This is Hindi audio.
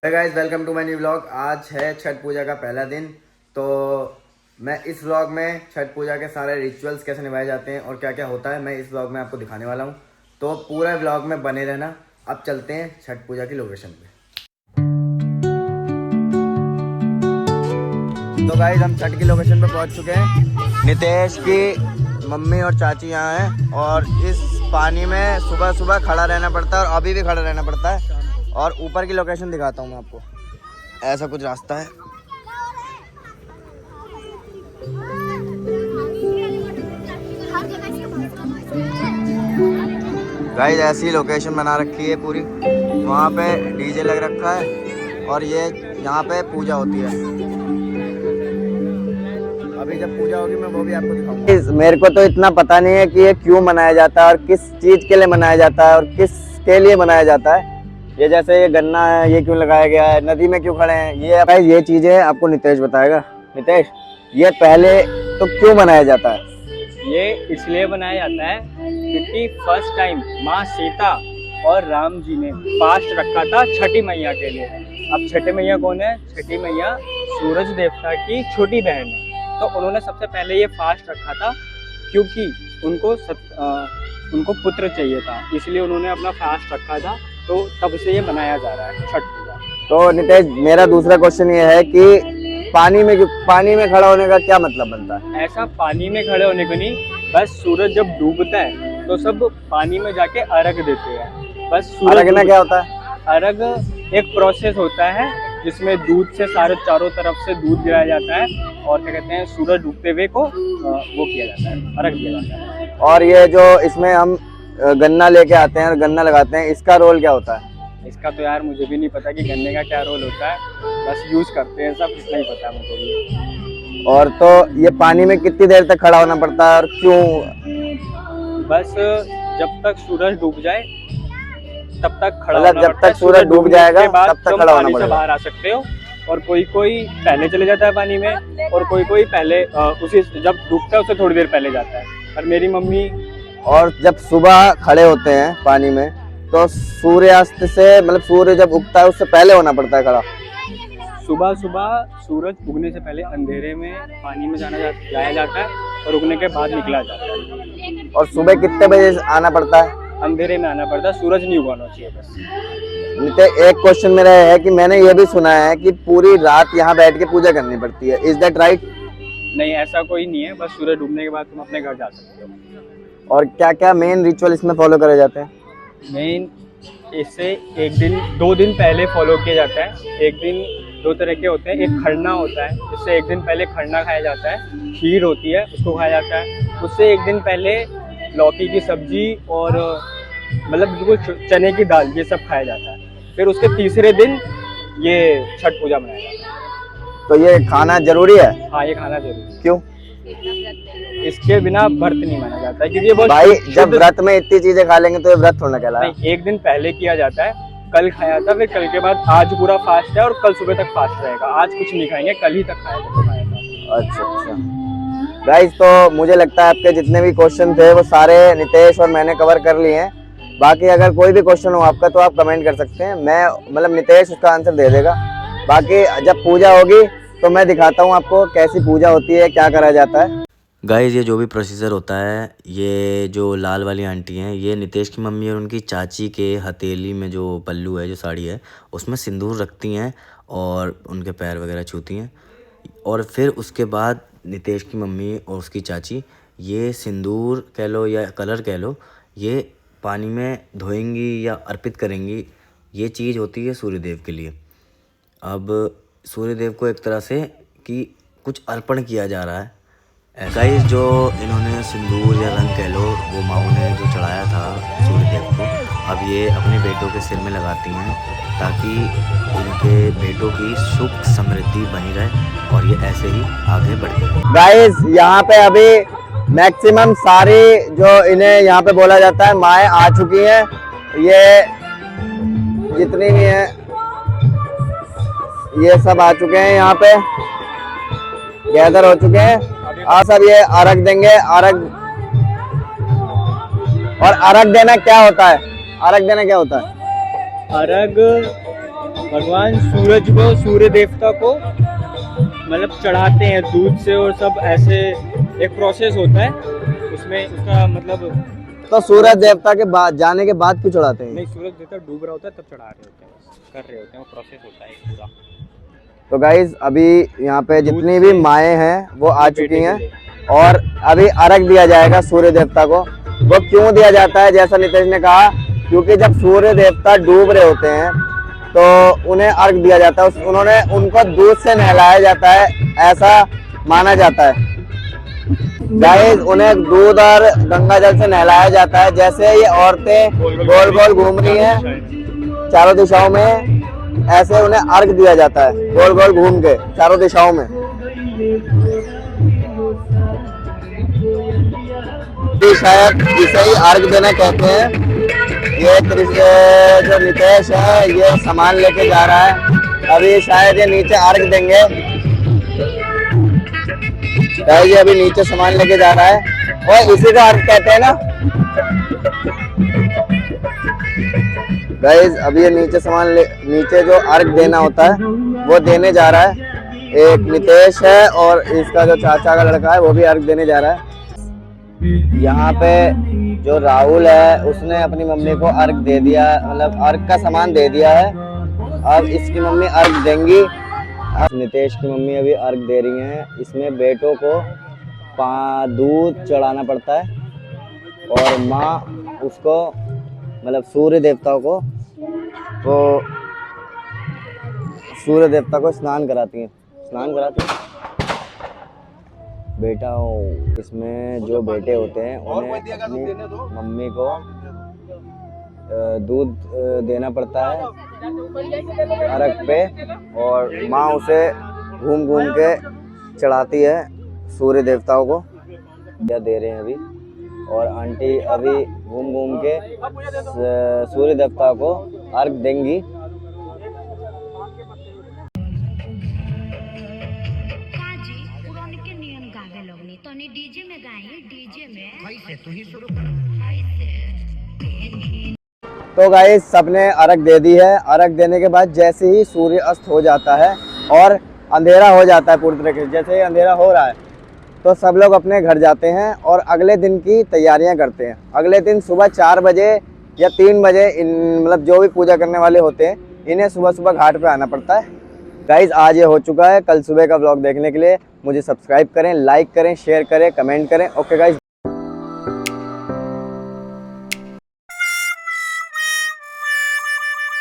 Guys welcome to my new vlog. आज है छठ पूजा का पहला दिन। तो मैं इस व्लॉग में छठ पूजा के सारे रिचुअल्स कैसे निभाए जाते हैं और क्या क्या होता है मैं इस व्लॉग में आपको दिखाने वाला हूं। तो पूरा व्लॉग में बने रहना। अब चलते हैं छठ पूजा की लोकेशन पे। तो गाइस हम छठ की लोकेशन पे पहुंच चुके हैं। नितेश की मम्मी और चाची यहाँ हैं और इस पानी में सुबह सुबह खड़ा रहना पड़ता है और अभी भी खड़ा रहना पड़ता है। और ऊपर की लोकेशन दिखाता हूँ मैं आपको। ऐसा कुछ रास्ता है। गाइस ऐसी लोकेशन बना रखी है पूरी। वहाँ पे डीजे लग रखा है और ये यहाँ पे पूजा होती है। अभी जब पूजा होगी मैं वो भी आपको दिखाऊंगा। मेरे को तो इतना पता नहीं है कि ये क्यों मनाया जाता है और किस चीज के लिए मनाया जाता है और किसके लिए मनाया जाता है। ये जैसे ये गन्ना है, ये क्यों लगाया गया है, नदी में क्यों खड़े हैं, ये चीजें आपको नितेश बताएगा। नितेश, ये पहले तो क्यों मनाया जाता है? ये इसलिए बनाया जाता है क्योंकि फर्स्ट टाइम माँ सीता और राम जी ने फास्ट रखा था छठी मैया के लिए। अब छठी मैया कौन है? छठी मैया सूरज देवता की छोटी बहन है। तो उन्होंने सबसे पहले ये फास्ट रखा था क्योंकि उनको पुत्र चाहिए था, इसलिए उन्होंने अपना फास्ट रखा था। तो तब से ये मनाया जा रहा है छठ पूजा। तो नितेश, मेरा दूसरा क्वेश्चन ये है कि पानी में खड़ा होने का क्या मतलब बनता है? ऐसा पानी में खड़े होने को नहीं, बस सूरज जब डूबता है तो सब पानी में जाके अर्घ देते हैं। बस सूरज अर्घना क्या होता है? अर्घ एक प्रोसेस होता है जिसमें दूध से चारों तरफ से दूध गिराया जाता है और क्या कहते हैं, सूरज डूबते हुए को वो किया जाता है, अर्घ दिया जाता है। और ये जो इसमें हम गन्ना लेके आते हैं और गन्ना लगाते हैं, इसका रोल क्या होता है? इसका तो यार मुझे भी नहीं पता कि गन्ने का क्या रोल होता है, बस यूज करते हैं, सब कुछ नहीं पता मुझे भी। और तो ये पानी में कितनी देर तक खड़ा होना पड़ता है और क्यों? बस जब तक सूरज डूब जाए तब तक खड़ा मतलब होना जब पड़ता है। तक सूरज डूब जाएगा तब तक खड़ा होना पानी से पड़ेगा। बाहर आ सकते हो और कोई पहले चले जाता है पानी में और कोई पहले उसी जब डूबता है उससे थोड़ी देर पहले जाता है। और मेरी मम्मी और जब सुबह खड़े होते हैं पानी में तो सूर्यास्त से मतलब सूर्य जब उगता है उससे पहले होना पड़ता है खड़ा। सुबह सूरज उगने से पहले अंधेरे में पानी में जाया जाता है और उगने के बाद निकला जाता है। और सुबह कितने बजे आना पड़ता है? अंधेरे में आना पड़ता है, सूरज नहीं उगाना चाहिए बस। एक क्वेश्चन मेरा है कि मैंने ये भी सुना है कि पूरी रात यहाँ बैठ के पूजा करनी पड़ती है। Is that right? नहीं, ऐसा कोई नहीं है, बस सूरज डूबने के बाद तुम अपने घर जा सकते हो। और क्या क्या मेन रिचुअल इसमें फॉलो करे जाते हैं? मेन इससे 2 दिन पहले फॉलो किया जाता है। एक दिन 2 तरह के होते हैं, एक खरना होता है, जिससे एक दिन पहले खरना खाया जाता है, खीर होती है उसको खाया जाता है। उससे एक दिन पहले लौकी की सब्जी और मतलब बिल्कुल चने की दाल, ये सब खाया जाता है। फिर उसके तीसरे दिन ये छठ पूजा मनाया जाता है। तो ये खाना जरूरी है? हाँ, ये खाना जरूरी है। क्यों? इसके बिना व्रत नहीं माना जाता है क्योंकि ये बहुत भाई जब व्रत में इतनी चीजें खा लेंगे तो ये व्रत थोड़ा कहलाएगा। नहीं, एक दिन पहले किया जाता है, कल खाया था, फिर कल के बाद आज पूरा फास्ट है और कल सुबह तक फास्ट रहेगा। आज कुछ नहीं खाएंगे, कल ही तक खाएगा। अच्छा। गाइस, तो मुझे लगता है आपके जितने भी क्वेश्चन थे वो सारे नितेश और मैंने कवर कर लिए हैं। बाकी अगर कोई भी क्वेश्चन हो आपका तो आप कमेंट कर सकते हैं, मैं मतलब नितेश उसका आंसर दे देगा। बाकी जब पूजा होगी तो मैं दिखाता हूँ आपको कैसी पूजा होती है, क्या करा जाता है। गाइस, ये जो भी प्रोसीजर होता है, ये जो लाल वाली आंटी हैं, ये नितेश की मम्मी और उनकी चाची के हथेली में जो पल्लू है, जो साड़ी है, उसमें सिंदूर रखती हैं और उनके पैर वगैरह छूती हैं। और फिर उसके बाद नितेश की मम्मी और उसकी चाची ये सिंदूर कह लो या कलर कह लो, ये पानी में धोएंगी या अर्पित करेंगी। ये चीज़ होती है सूर्यदेव के लिए। अब सूर्यदेव को एक तरह से कि कुछ अर्पण किया जा रहा है। गाइस, जो इन्होंने सिंदूर या रंग कह लो, वो माँ ने जो चढ़ाया था सूर्यदेव को, अब ये अपने बेटों के सिर में लगाती हैं ताकि इनके बेटों की सुख समृद्धि बनी रहे और ये ऐसे ही आगे बढ़ते रहें। गाइस, यहाँ पे अभी मैक्सिमम सारी जो इन्हें यहाँ पे बोला जाता है माएँ आ चुकी हैं। ये जितनी भी हैं ये सब आ चुके हैं, यहाँ पे गैदर हो चुके हैं और सब ये अर्घ देंगे। और अर्घ देना क्या होता है? अर्घ देना क्या होता है? अर्घ भगवान सूरज को, सूर्य देवता को मतलब चढ़ाते हैं दूध से और सब, ऐसे एक प्रोसेस होता है उसमें। उसका मतलब तो सूरज देवता के बाद जाने के बाद क्यों चढ़ाते हैं? नहीं, सूरज देवता डूब रहा होता है तब चढ़ा रहे होते हैं, बस कर रहे होते हैं, वो प्रोसेस होता है पूरा। तो गाइज अभी यहाँ पे जितनी भी माएँ हैं वो आ चुकी हैं और अभी अर्घ दिया जाएगा सूर्य देवता को। वो क्यों दिया जाता है, जैसा नितेश ने कहा, क्योंकि जब सूर्य देवता डूब रहे होते हैं तो उन्हें अर्घ दिया जाता है। उन्होंने उनको दूध से नहलाया जाता है, ऐसा माना जाता है। गाइस उन्हें दूध और गंगा जल से नहलाया जाता है। जैसे ये औरतें गोल गोल घूम रही हैं चारों दिशाओं में, ऐसे उन्हें अर्घ दिया जाता है गोल गोल घूम के चारों दिशाओं में। शायद इसे ही अर्घ देना कहते हैं। ये जो नितेश है ये सामान लेके जा रहा है, अभी शायद ये नीचे अर्घ देंगे। ये अभी नीचे सामान लेके जा रहा है और इसी का अर्घ कहते हैं ना गाइस। अभी ये नीचे नीचे जो अर्घ देना होता है वो देने जा रहा है। एक नितेश है और इसका जो चाचा का लड़का है वो भी अर्घ देने जा रहा है। यहाँ पे जो राहुल है उसने अपनी मम्मी को अर्घ दे दिया, मतलब अर्घ का सामान दे दिया है। अब इसकी मम्मी अर्घ देंगी। अब नितेश की मम्मी अभी अर्घ दे रही हैं। इसमें बेटों को दूध चढ़ाना पड़ता है और माँ उसको मतलब सूर्य देवता को स्नान कराती हैं। बेटा इसमें जो बेटे होते हैं उन्हें अपनी मम्मी को दूध देना पड़ता है अर्घ पे, और माँ उसे घूम घूम के चढ़ाती है सूर्य देवताओं को। क्या दे रहे हैं अभी, और आंटी अभी घूम घूम के सूर्य देवता को अर्घ देंगी। डीजे में गाएंगे, डीजे में कैसे तू ही शुरू तो गाइस सबने अर्घ दे दी है। अर्घ देने के बाद जैसे ही सूर्य अस्त हो जाता है और अंधेरा हो जाता है पूरी तरीके से, जैसे ही अंधेरा हो रहा है तो सब लोग अपने घर जाते हैं और अगले दिन की तैयारियां करते हैं। अगले दिन सुबह 4 बजे या 3 बजे मतलब जो भी पूजा करने वाले होते हैं इन्हें सुबह सुबह घाट पे आना पड़ता है। गाइस आज ये हो चुका है। कल सुबह का व्लॉग देखने के लिए मुझे सब्सक्राइब करें, लाइक करें, शेयर करें, कमेंट करें। Okay guys.